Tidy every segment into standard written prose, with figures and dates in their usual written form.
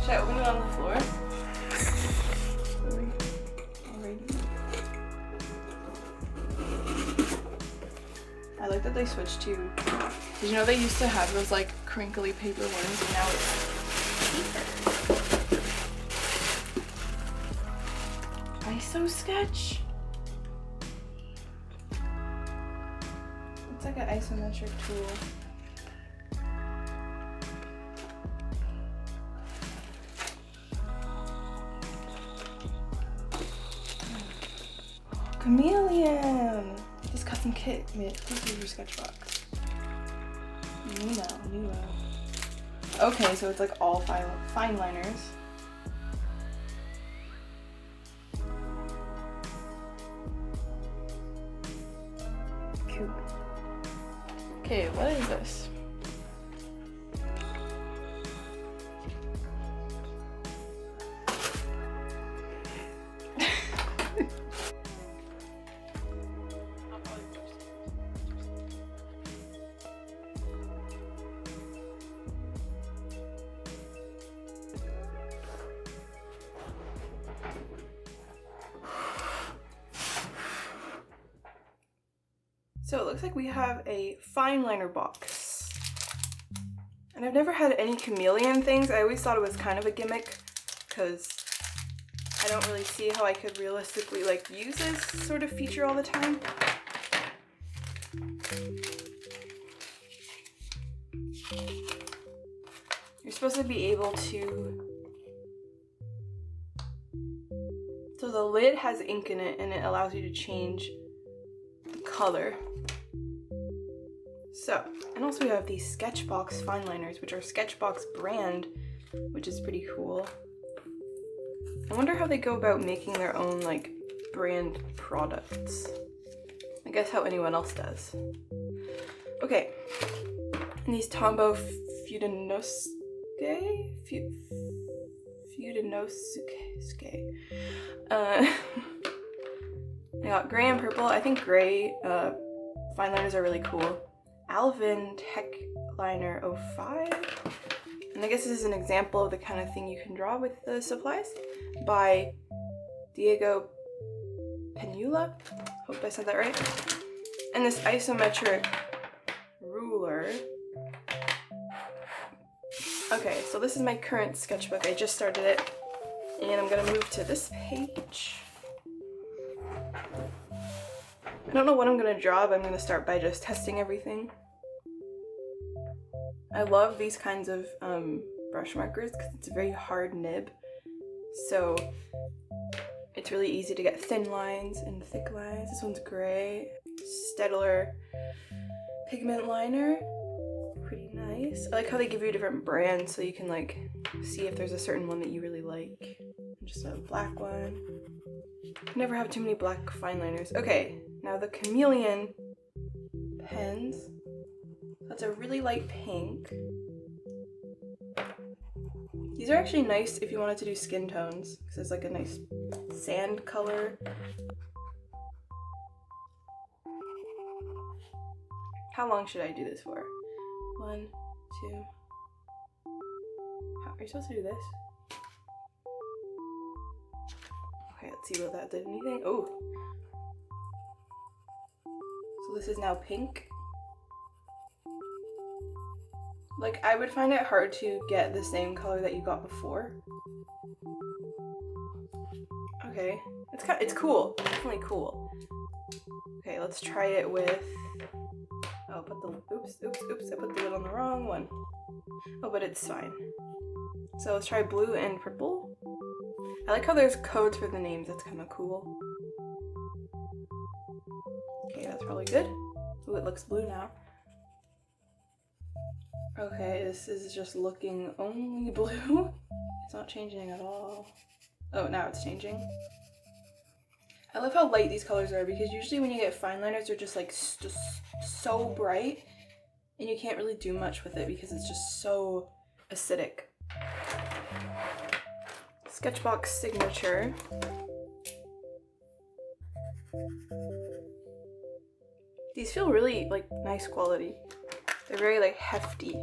Should I open it on the floor? I like that they switched to. Did you know they used to have those like crinkly paper ones, and now it's paper. ISO sketch. It's like an isometric tool. Chameleon! This custom kit made exclusive for Sketchbox. Nuno. Okay, so it's like all fine liners. Cute. Okay, what is this? So it looks like we have a fineliner box. And I've never had any chameleon things. I always thought it was kind of a gimmick because I don't really see how I could realistically like use this sort of feature all the time. You're supposed to be able to... So the lid has ink in it and it allows you to change the color. So, and also we have these Sketchbox fineliners, which are Sketchbox brand, which is pretty cool. I wonder how they go about making their own like brand products. I guess how anyone else does. Okay, and these Tombow Fudinosuke? I got gray and purple. I think gray fine liners are really cool. Alvin Techliner 05. And I guess this is an example of the kind of thing you can draw with the supplies by Diego Penula. Hope I said that right. And this isometric ruler. Okay, so this is my current sketchbook. I just started it. And I'm gonna move to this page. I don't know what I'm gonna draw, but I'm gonna start by just testing everything. I love these kinds of brush markers because it's a very hard nib. So it's really easy to get thin lines and thick lines. This one's gray. Staedtler pigment liner. Pretty nice. I like how they give you different brands so you can like see if there's a certain one that you really like. Just a black one. Never have too many black fine liners. Okay, now the chameleon pens. That's a really light pink. These are actually nice if you wanted to do skin tones because it's like a nice sand color. How long should I do this for? 1, 2. How are you supposed to do this? Okay, let's see what that did. Anything? Oh. So this is now pink. Like, I would find it hard to get the same color that you got before. Okay, it's cool. Definitely cool. Okay, let's try it with. Oh, oops! I put the lid on the wrong one. Oh, but it's fine. So let's try blue and purple. I like how there's codes for the names. That's kind of cool. Okay, that's probably good. Ooh, it looks blue now. Okay, this is just looking only blue. It's not changing at all. Oh, now it's changing. I love how light these colors are because usually when you get fine liners, they're just like so bright and you can't really do much with it because it's just so acidic. Sketchbox signature. These feel really like nice quality. They're very like hefty.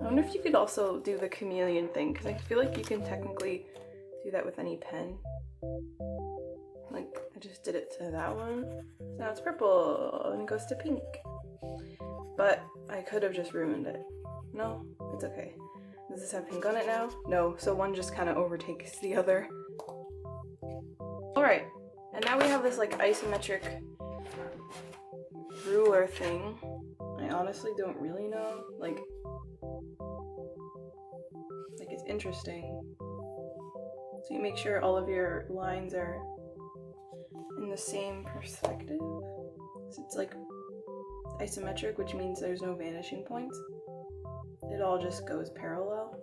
I wonder if you could also do the chameleon thing, because I feel like you can technically do that with any pen. Like, I just did it to that one. So now it's purple, and it goes to pink. But I could have just ruined it. No, it's okay. Does this have pink on it now? No, so one just kind of overtakes the other. Alright, and now we have this like isometric ruler thing. I honestly don't really know. Like it's interesting. So you make sure all of your lines are in the same perspective. So it's like isometric, which means there's no vanishing points. It all just goes parallel.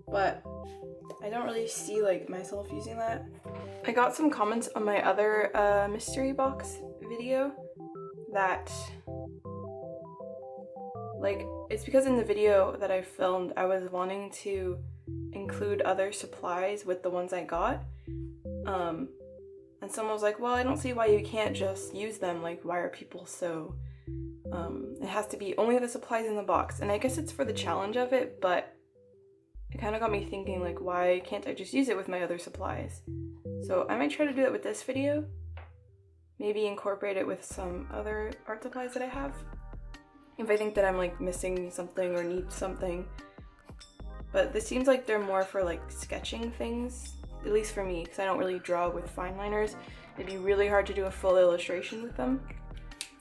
But I don't really see like myself using that. I got some comments on my other mystery box video that like, it's because in the video that I filmed I was wanting to include other supplies with the ones I got, and someone was like, well, I don't see why you can't just use them, like why are people so it has to be only the supplies in the box. And I guess it's for the challenge of it, but it kind of got me thinking, like, why can't I just use it with my other supplies? So I might try to do it with this video, maybe incorporate it with some other art supplies that I have if I think that I'm like missing something or need something. But this seems like they're more for like sketching things, at least for me, because I don't really draw with fine liners. It'd be really hard to do a full illustration with them.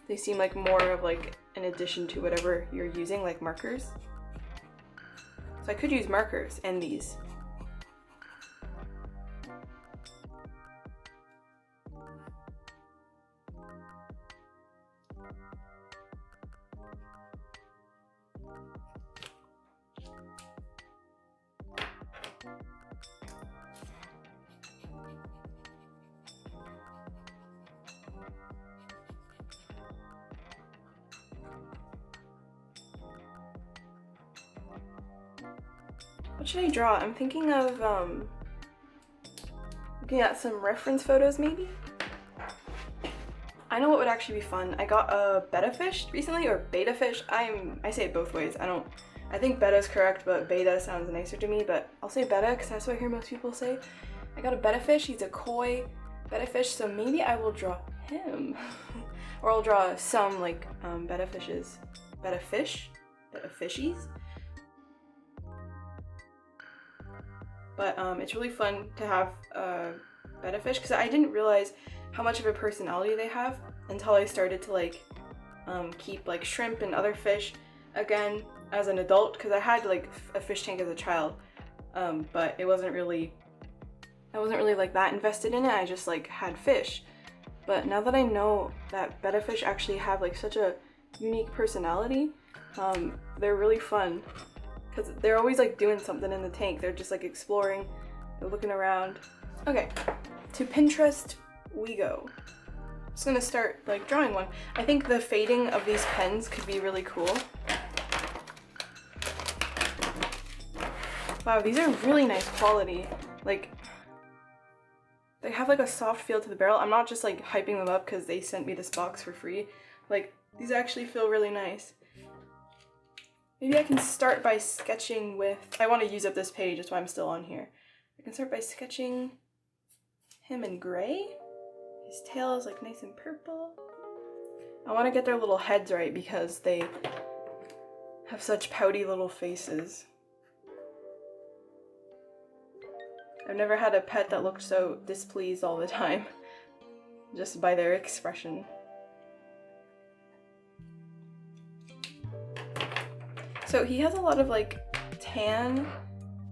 They seem like more of like an addition to whatever you're using, like markers. So I could use markers and these. What should I draw? I'm thinking of looking at some reference photos maybe? I know what would actually be fun. I got a betta fish recently, or betta fish. I say it both ways. I think betta is correct, but beta sounds nicer to me, but I'll say betta because that's what I hear most people say. I got a betta fish. He's a koi betta fish, so maybe I will draw him. Or I'll draw some like betta fishes. Betta fishies. But it's really fun to have betta fish because I didn't realize how much of a personality they have until I started to like keep like shrimp and other fish again as an adult, because I had like a fish tank as a child, but I wasn't really like that invested in it. I just like had fish. But now that I know that betta fish actually have like such a unique personality, they're really fun. Because they're always like doing something in the tank. They're just like exploring, they're looking around. Okay, to Pinterest we go. Just gonna start like drawing one. I think the fading of these pens could be really cool. Wow, these are really nice quality. Like, they have like a soft feel to the barrel. I'm not just like hyping them up because they sent me this box for free. Like, these actually feel really nice. Maybe I can start by sketching with, I want to use up this page, that's why I'm still on here. I can start by sketching him in gray. His tail is like nice and purple. I want to get their little heads right because they have such pouty little faces. I've never had a pet that looked so displeased all the time, just by their expression. So he has a lot of like tan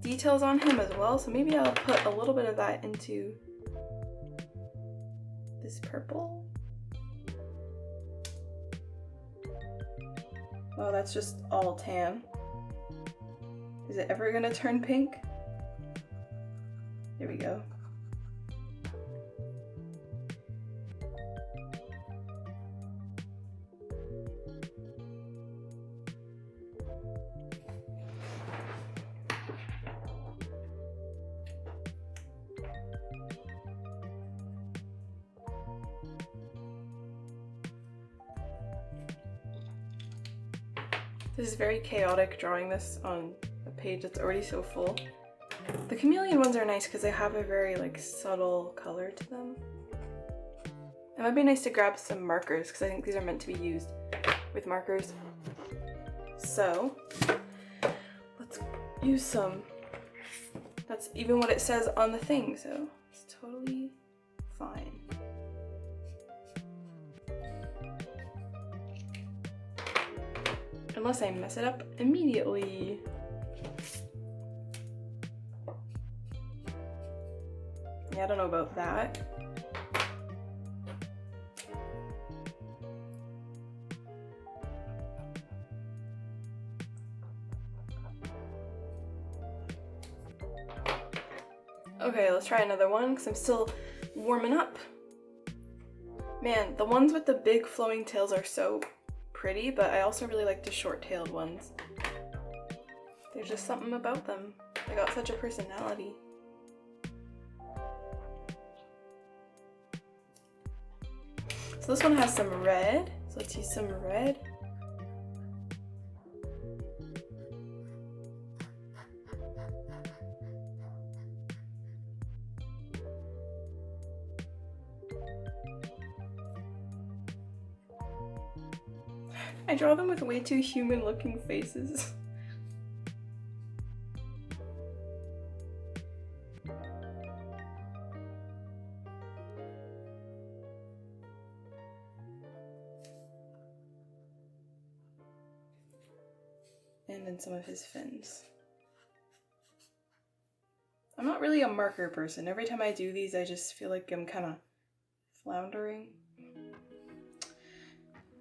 details on him as well, so maybe I'll put a little bit of that into this purple. Well, that's just all tan. Is it ever gonna turn pink? There we go. This is very chaotic drawing this on a page that's already so full. The chameleon ones are nice because they have a very like subtle color to them. It might be nice to grab some markers because I think these are meant to be used with markers. So let's use some. That's even what it says on the thing, so it's totally fine. Unless I mess it up immediately. Yeah, I don't know about that. Okay, let's try another one because I'm still warming up. Man, the ones with the big flowing tails are so pretty, but I also really like the short-tailed ones. There's just something about them. They got such a personality. So this one has some red, so let's use some red. I draw them with way too human-looking faces. And then some of his fins. I'm not really a marker person. Every time I do these, I just feel like I'm kind of floundering.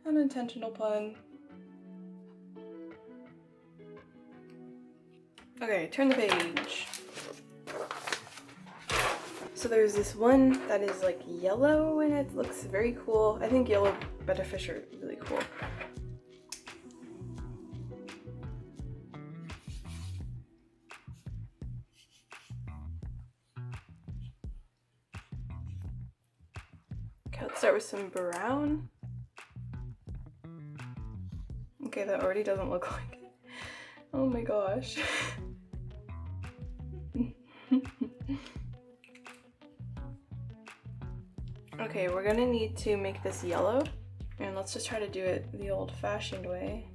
Unintentional pun. Okay, turn the page. So there's this one that is like yellow and it looks very cool. I think yellow Betta fish are really cool. Okay, let's start with some brown. Okay, that already doesn't look like it. Oh my gosh. Okay, we're gonna need to make this yellow, and let's just try to do it the old-fashioned way.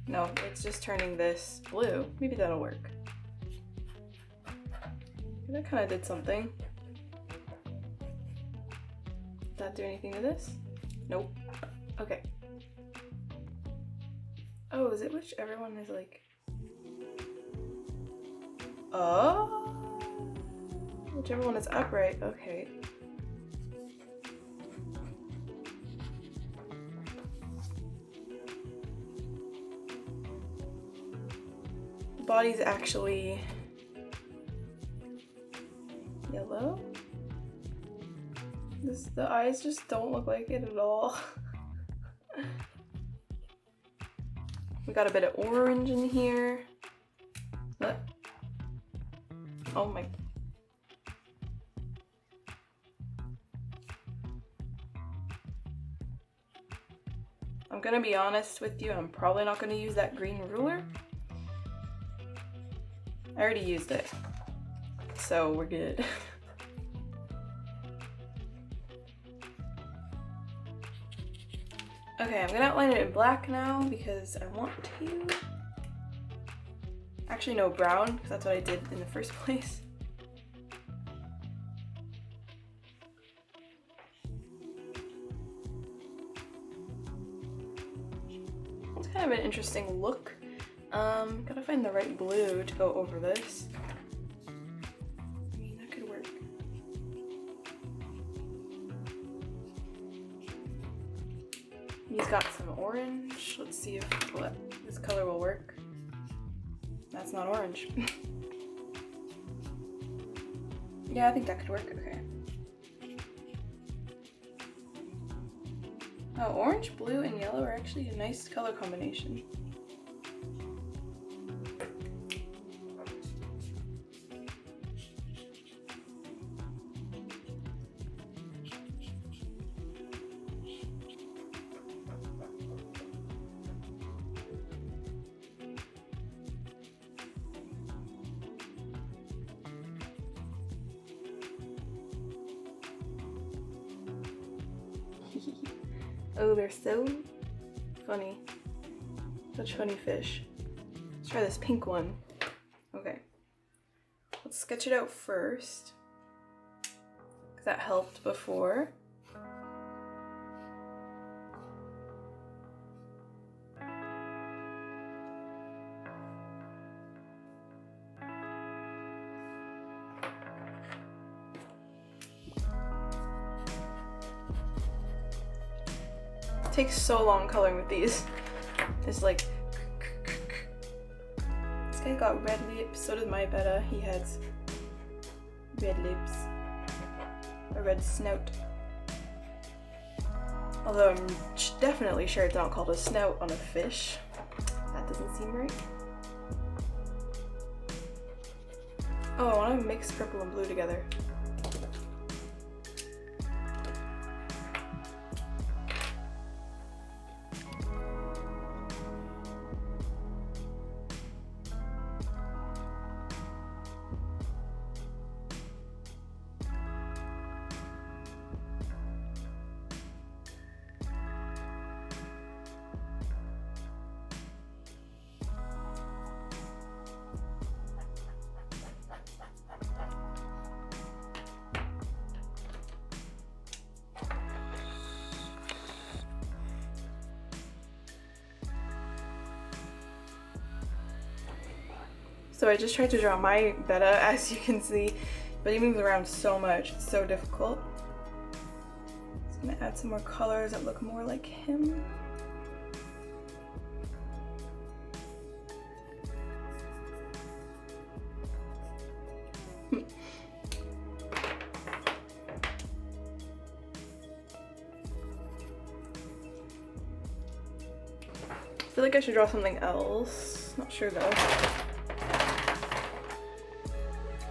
No, it's just turning this blue. Maybe that'll work. That kind of did something. Did that do anything to this? Nope. Okay. Oh, is it whichever one is like... Oh! Whichever one is upright, okay. The body's actually yellow. The eyes just don't look like it at all. We got a bit of orange in here. What? Oh my. I'm gonna be honest with you, I'm probably not gonna use that green ruler. I already used it, so we're good. Okay, I'm gonna outline it in black now because I want to. Actually, no, brown, because that's what I did in the first place. It's kind of an interesting look. Gotta find the right blue to go over this. I mean, that could work. He's got some orange. Let's see if this color will work. That's not orange. Yeah, I think that could work. Okay. Oh, orange, blue, and yellow are actually a nice color combination. Oh, they're so funny. Such funny fish. Let's try this pink one. Okay. Let's sketch it out first, because that helped before. It takes so long coloring with these. It's like, this guy got red lips, so did my Betta. He has red lips, a red snout. Although I'm definitely sure it's not called a snout on a fish. That doesn't seem right. Oh, I want to mix purple and blue together. So I just tried to draw my Betta, as you can see, but he moves around so much, it's so difficult. Just gonna add some more colors that look more like him. I feel like I should draw something else. Not sure though.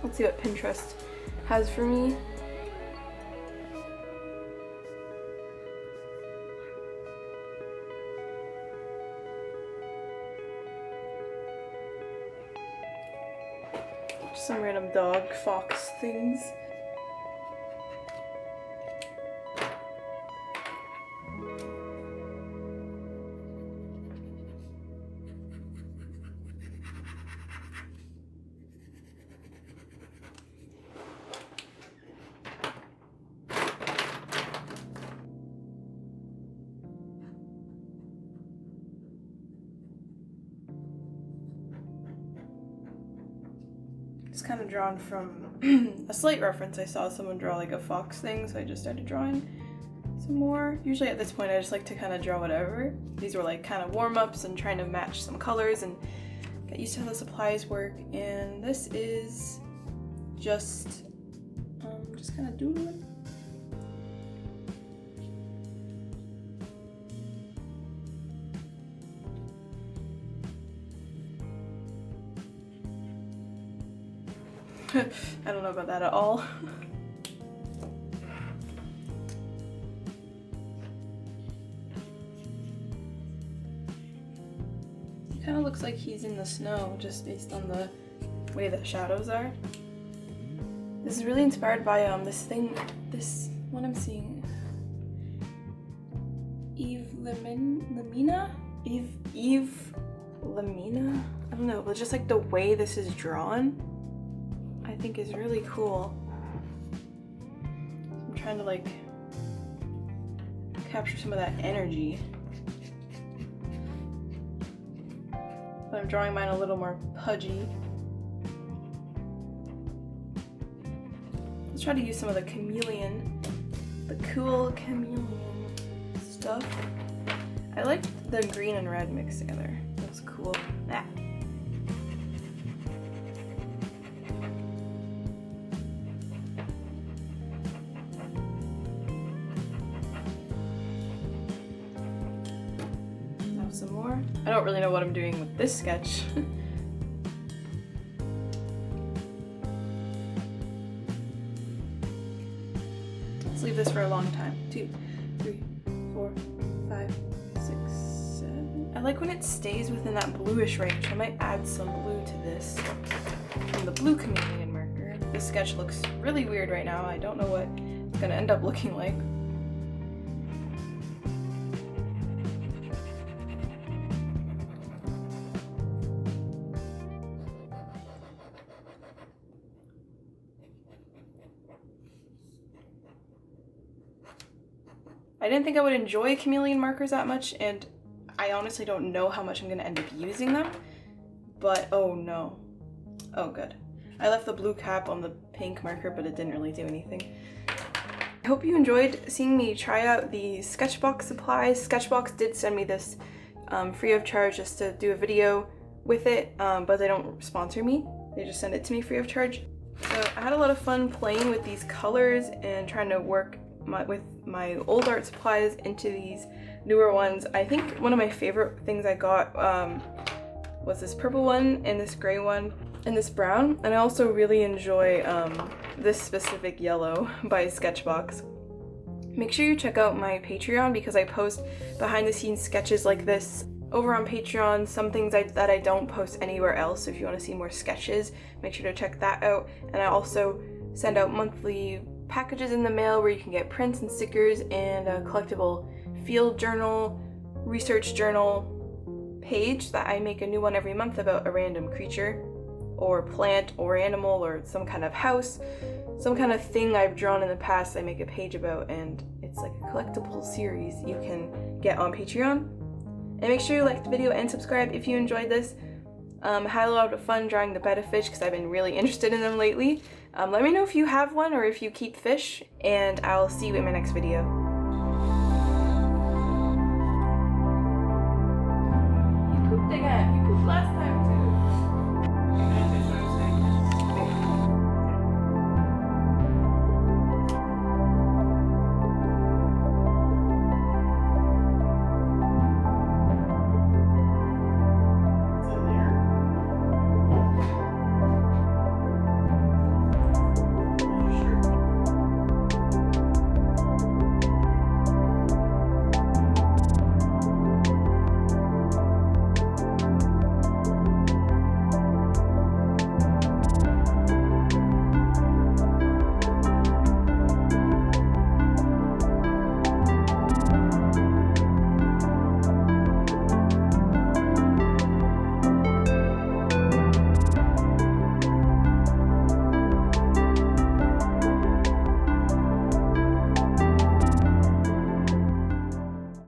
Let's see what Pinterest has for me. Just some random dog, fox things. It's kind of drawn from a slight reference. I saw someone draw like a fox thing, so I just started drawing some more. Usually at this point I just like to kind of draw whatever. These were like kind of warm-ups and trying to match some colors and get used to how the supplies work. And this is just kind of doodling. I don't know about that at all. It kind of looks like he's in the snow just based on the way the shadows are. This is really inspired by this one I'm seeing. Eve Lamina? Eve Lamina? I don't know, but just like the way this is drawn, I think is really cool. I'm trying to like capture some of that energy. But I'm drawing mine a little more pudgy. Let's try to use some of the cool chameleon stuff. I liked the green and red mixed together. That was cool. Ah. Some more. I don't really know what I'm doing with this sketch. Let's leave this for a long time. 2, 3, 4, 5, 6, 7. I like when it stays within that bluish range. I might add some blue to this from the blue chameleon marker. This sketch looks really weird right now. I don't know what it's gonna end up looking like. I didn't think I would enjoy chameleon markers that much, and I honestly don't know how much I'm gonna end up using them, but oh no. Oh good. I left the blue cap on the pink marker, but it didn't really do anything. I hope you enjoyed seeing me try out the Sketchbox supplies. Sketchbox did send me this free of charge just to do a video with it, but they don't sponsor me. They just send it to me free of charge. So I had a lot of fun playing with these colors and trying to work with my old art supplies into these newer ones. I think one of my favorite things I got was this purple one and this gray one and this brown, and I also really enjoy this specific yellow by Sketchbox. Make sure you check out my Patreon because I post behind the scenes sketches like this over on Patreon, some things that I don't post anywhere else. So if you want to see more sketches, make sure to check that out. And I also send out monthly packages in the mail where you can get prints and stickers and a collectible field journal, research journal page that I make a new one every month about a random creature or plant or animal or some kind of house, some kind of thing I've drawn in the past I make a page about, and it's like a collectible series you can get on Patreon. And make sure you like the video and subscribe if you enjoyed this. I had a lot of fun drawing the Betta fish because I've been really interested in them lately. Let me know if you have one or if you keep fish, and I'll see you in my next video.